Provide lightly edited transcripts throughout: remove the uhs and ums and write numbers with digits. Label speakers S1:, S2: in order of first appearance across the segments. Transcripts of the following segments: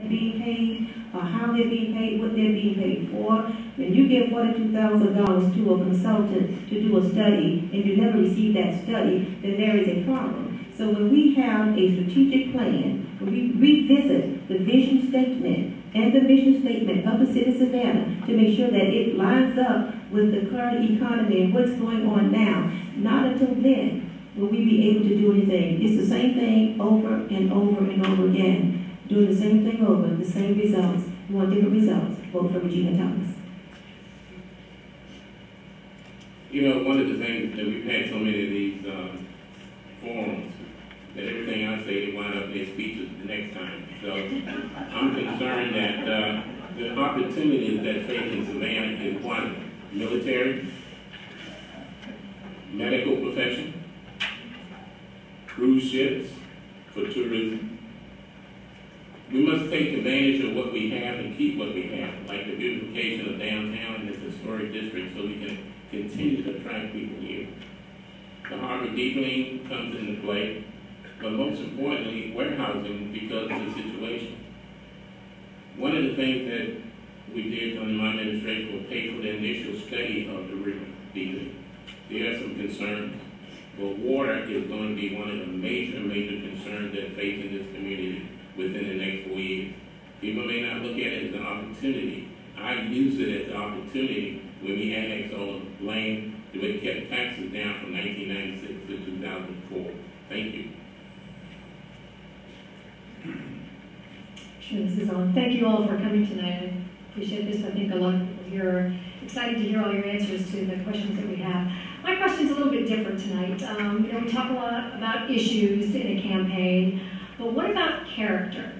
S1: being paid, or how they're being paid, what they're being paid for. When you give $42,000 to a consultant to do a study and you never receive that study, then there is a problem. So when we have a strategic plan, when we revisit the vision statement and the mission statement of the city of Savannah to make sure that it lines up with the current economy and what's going on now, not until then will we be able to do anything. It's the same thing over and over and over again. Doing the same thing over, the same results. We want different results. Vote for Regina Thomas.
S2: You know, one of the things that we've had so many of these forums, that everything I say, they wind up in their speeches the next time. So I'm concerned that the opportunities that face in Savannah is one, military, medical profession, cruise ships for tourism. We must take advantage of what we have and keep what we have, like the beautification of downtown and this historic district, so we can continue to attract people here. The harbor deepening comes into play, but most importantly, warehousing because of the situation. One of the things that we did under my administration was pay for the initial study of the river deepening. There are some concerns, but water is going to be one of the major concerns that facing this community within the next 4 years. People may not look at it as an opportunity. I use it as an opportunity when we annexed all the land to kept taxes down from 1996 to 2004. Thank you.
S3: Sure, this is on. Thank you all for coming tonight. I appreciate this. I think a lot of people here are excited to hear all your answers to the questions that we have. My question's a little bit different tonight. You know, we talk a lot about issues in a campaign, but what about character?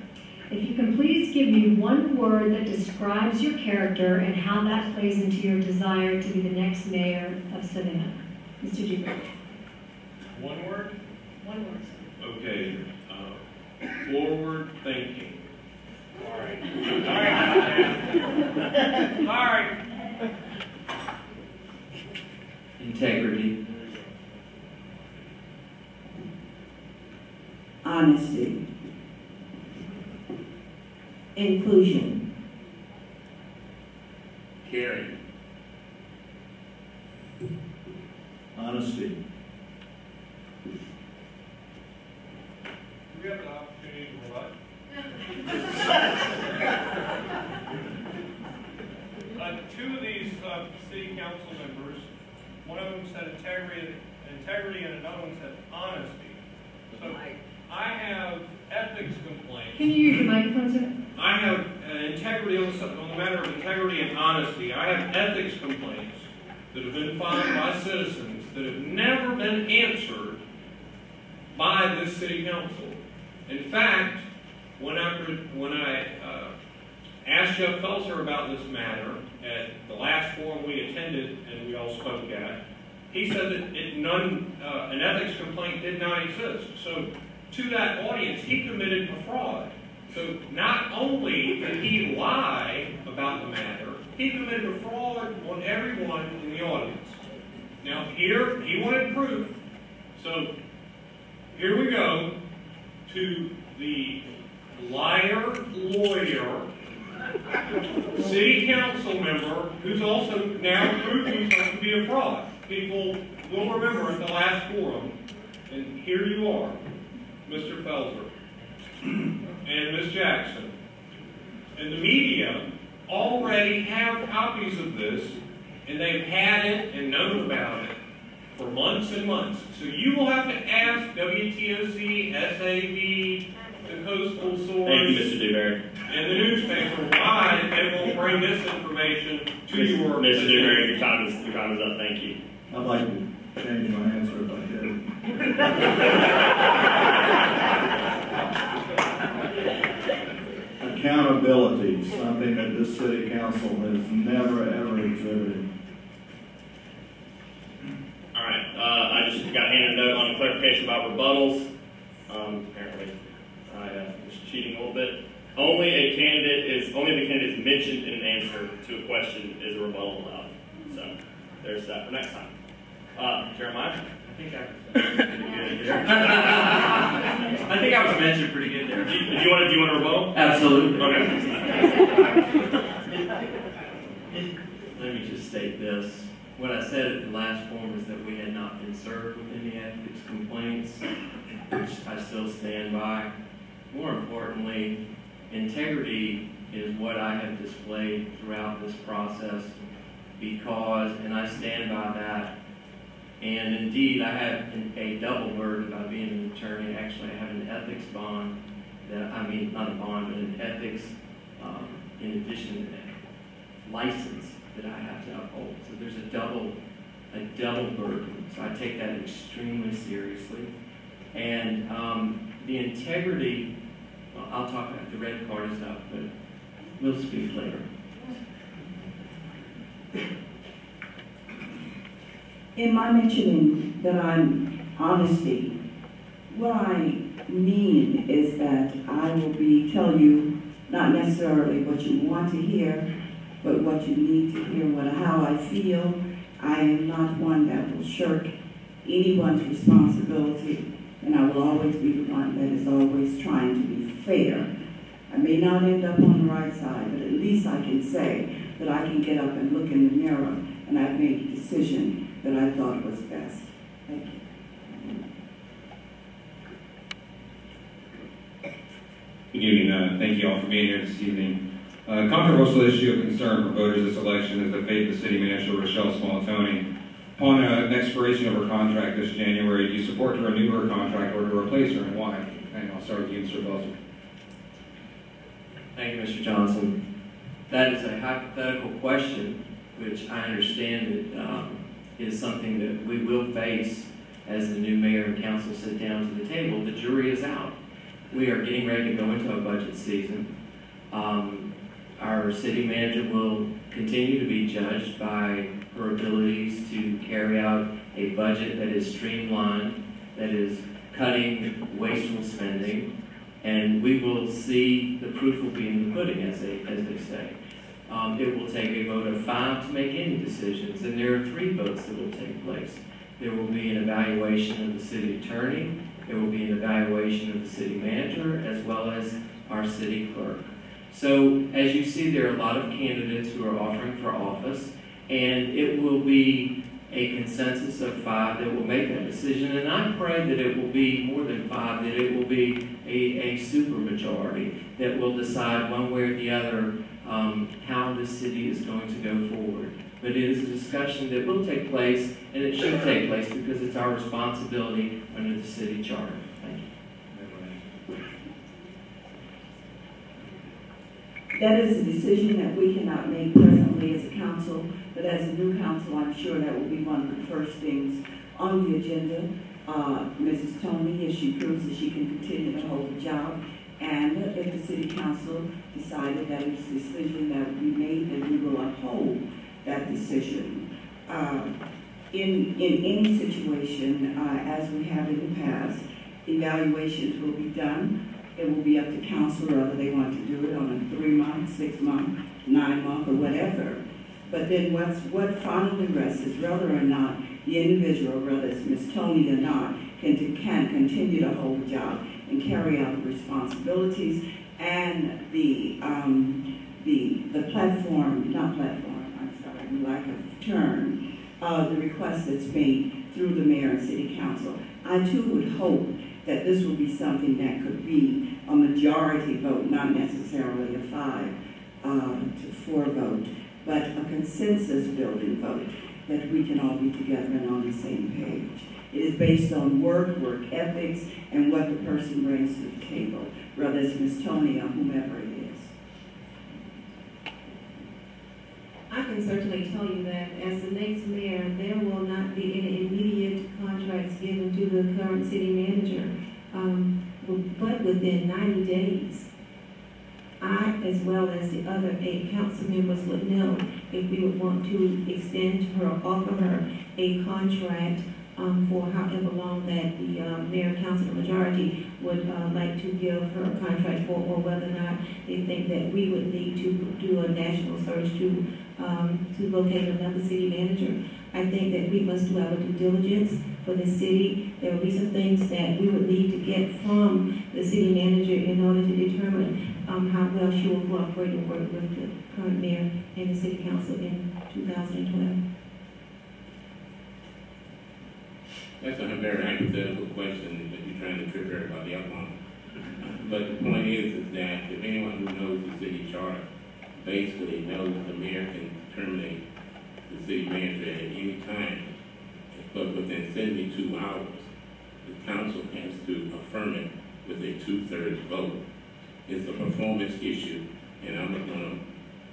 S3: If you can please give me one word that describes your character and how that plays into your desire to be the next mayor of Savannah. Mr. Jaycee.
S4: One word?
S3: One word.
S4: Okay. Forward thinking. All right. All right.
S5: Integrity.
S1: Honesty. Inclusion.
S2: Caring.
S6: Honesty.
S4: Do we have an opportunity to rebut? Two of these city council members, one of them said integrity and another one said honesty. So I have ethics complaints.
S3: Can you use your microphone, sir?
S4: I have integrity on the matter of integrity and honesty. I have ethics complaints that have been filed by citizens that have never been answered by this city council. In fact, when I asked Jeff Felser about this matter at the last forum we attended and we all spoke at, he said that an ethics complaint did not exist. So to that audience, he committed a fraud. So not only did he lie about the matter, he committed a fraud on everyone in the audience. Now here, he wanted proof. So here we go to the liar, lawyer, city council member who's also now proved himself to be a fraud. People will remember at the last forum, and here you are, Mr. Felser and Ms. Jackson. And the media already have copies of this, and they've had it and known about it for months and months. So you will have to ask WTOC, SAV, the Coastal Source,
S5: Thank you, Mr. Dewberry.
S4: and the newspaper why they won't bring this information to your
S5: Mr. Dewberry, your time is up. Thank you.
S6: I'd like to change my answer if I could. Accountability, something that this city council has never, ever exhibited.
S5: All right. I just got handed a note on clarification about rebuttals. Apparently, I was cheating a little bit. Only the candidate is mentioned in an answer to a question is a rebuttal allowed. So there's that for next time. Jeremiah? think I was pretty good there. I think I was mentioned pretty good there. Do you want to rebuttal?
S7: Absolutely.
S5: Okay.
S7: Let me just state this. What I said at the last forum is that we had not been served with any ethics complaints, which I still stand by. More importantly, integrity is what I have displayed throughout this process because, and I stand by that, and indeed I have a double burden by being an attorney. Actually, I have an ethics bond, not a bond, but an ethics, in addition to that, license that I have to uphold. So there's a double burden. So I take that extremely seriously. And the integrity, well, I'll talk about the red card is up, but we'll speak later.
S8: In my mentioning that I'm honesty, what I mean is that I will be telling you not necessarily what you want to hear, but what you need to hear, how I feel. I am not one that will shirk anyone's responsibility, and I will always be the one that is always trying to be fair. I may not end up on the right side, but at least I can say that I can get up and look in the mirror and I've made a decision that I thought was best. Thank you.
S9: Good evening. Thank you all for being here this evening. A controversial issue of concern for voters this election is the fate of the city manager, Rochelle Smolatoni. Upon an expiration of her contract this January, do you support to renew her contract or to replace her, and why? And I'll start with you, Mr. Buster.
S7: Thank you, Mr. Johnson. That is a hypothetical question, which I understand is something that we will face as the new mayor and council sit down to the table. The jury is out. We are getting ready to go into a budget season. Our city manager will continue to be judged by her abilities to carry out a budget that is streamlined, that is cutting wasteful spending, and we will see the proof will be in the pudding, as they say. It will take a vote of 5 to make any decisions, and there are 3 votes that will take place. There will be an evaluation of the city attorney, there will be an evaluation of the city manager, as well as our city clerk. So, as you see, there are a lot of candidates who are offering for office, and it will be a consensus of 5 that will make that decision. And I pray that it will be more than 5, that it will be a supermajority that will decide one way or the other how this city is going to go forward. But it is a discussion that will take place, and it should take place because it's our responsibility under the city charter. Thank you.
S8: That is a decision that we cannot make presently as a council, but as a new council, I'm sure that will be one of the first things on the agenda. Mrs. Tony, if she proves that she can continue to hold the job, and if the city council decided that it's a decision that will be made, then we will uphold that decision. In any situation, as we have in the past, evaluations will be done. It will be up to council whether they want to do it on a 3-month, 6-month, 9-month, or whatever. But then what finally rests is whether or not the individual, whether it's Ms. Tony or not, can continue to hold the job and carry out the responsibilities and the lack of term, the request that's made through the mayor and city council. I too would hope that this will be something that could be a majority vote, not necessarily a 5 to 4 vote, but a consensus building vote, that we can all be together and on the same page. It is based on work ethics, and what the person brings to the table, whether it's Ms. Tony or whomever it is.
S1: I can certainly tell you that as the next mayor, there will not be any immediate contracts given to the current city manager, but within 90 days. I, as well as the other 8 council members, would know if we would want to extend her, offer her a contract for however long that the mayor, council, majority would like to give her a contract for, or whether or not they think that we would need to do a national search to locate another city manager. I think that we must do our due diligence for the city. There will be some things that we would need to get from the city manager in order to determine how well she will cooperate and work with the current mayor and the city council in 2012.
S2: That's a very hypothetical question that you're trying to trip everybody up on. But the point is that if anyone who knows the city charter basically knows the mayor can terminate the city manager at any time, but within 72 hours, the council has to affirm it with a 2/3 vote. It's a performance issue, and I'm not going to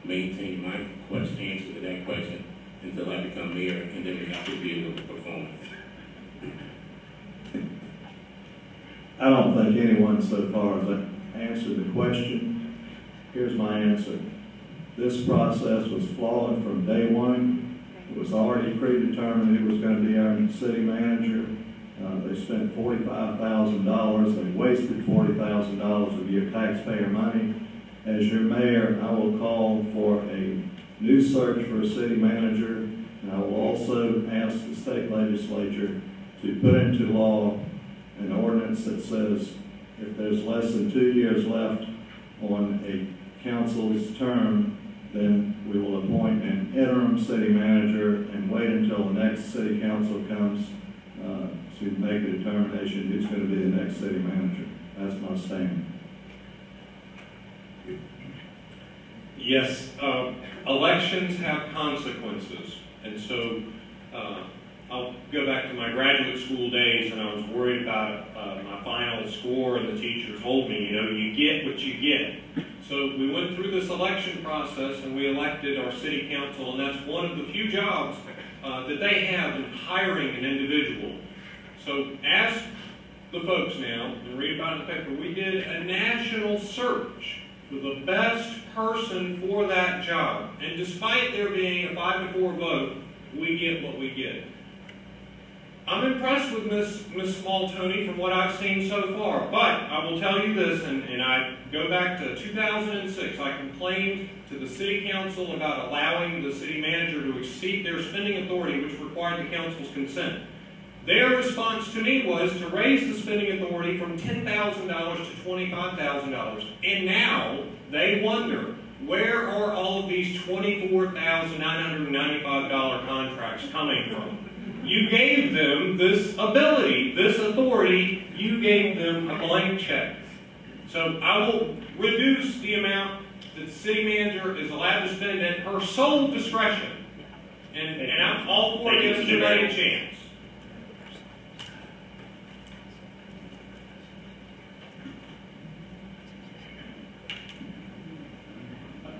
S2: maintain my answer to that question until I become mayor, and then we have to deal with the performance.
S6: I don't think anyone so far has answered the question. Here's my answer. This process was flawed from day one. It was already predetermined who was going to be our city manager. They spent $45,000. They wasted $40,000 of your taxpayer money. As your mayor, I will call for a new search for a city manager, and I will also ask the state legislature to put into law an ordinance that says if there's less than 2 years left on a council's term, then we will appoint an interim city manager and wait until the next city council comes to make a determination who's going to be the next city manager. That's my stand.
S4: Yes, elections have consequences, and so I'll go back to my graduate school days, and I was worried about my final score, and the teacher told me, you know, you get what you get. So we went through this election process, and we elected our city council, and that's one of the few jobs that they have in hiring an individual. So ask the folks now, and read about it in the paper, we did a national search for the best person for that job. And despite there being a 5-4 vote, we get what we get. I'm impressed with Miss Small-Tony from what I've seen so far, but I will tell you this, and I go back to 2006. I complained to the city council about allowing the city manager to exceed their spending authority, which required the council's consent. Their response to me was to raise the spending authority from $10,000 to $25,000. And now they wonder, where are all of these $24,995 contracts coming from? You gave them this ability, this authority, you gave them a blank check. So I will reduce the amount that the city manager is allowed to spend at her sole discretion. And I'm all for giving everybody a chance.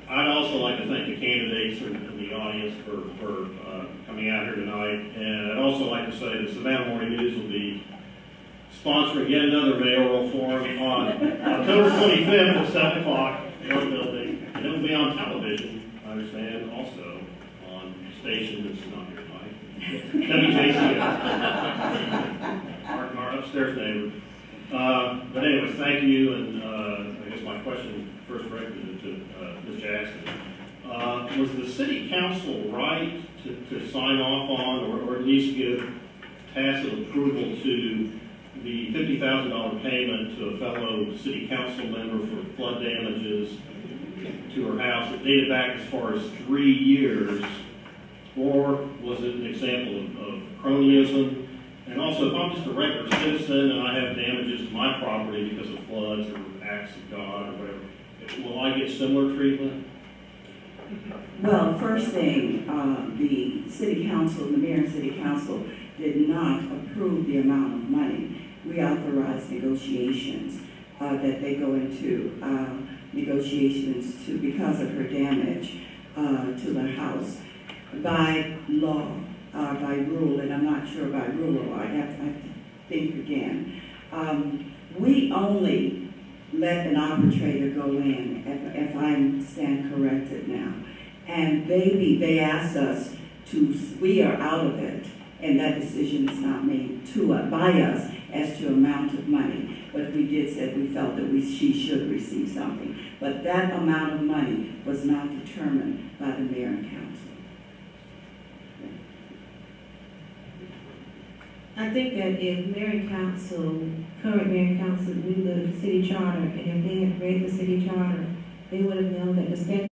S10: I'd also like to thank the candidates and the audience for coming out here tonight. And I'd also like to say the Savannah Morning News will be sponsoring yet another mayoral forum on October 25th at 7 o'clock in our building. And it'll be on television, I understand, also on a station that's not here tonight. WJCO, our upstairs neighbor. But anyways, thank you. And I guess my question first directed to Ms. Jackson. Was the city council right to sign off on or at least give tacit approval to the $50,000 payment to a fellow city council member for flood damages to her house that dated back as far as 3 years? Or was it an example of cronyism? And also, if I'm just a regular citizen and I have damages to my property because of floods or acts of God or whatever, will I get similar treatment?
S8: Well, first thing, the city council, the mayor and city council did not approve the amount of money. We authorized negotiations that they go into, negotiations to because of her damage to the house by law, by rule, and I'm not sure by rule or law. I have to think again. We only let an arbitrator go in, if I stand corrected now. And they asked us to, we are out of it, and that decision is not made by us as to amount of money. But we did say we felt that she should receive something. But that amount of money was not determined by the mayor and council.
S1: I think that if mayor and council, current mayor and council knew the city charter, and if they had read the city charter, they would have known that the statute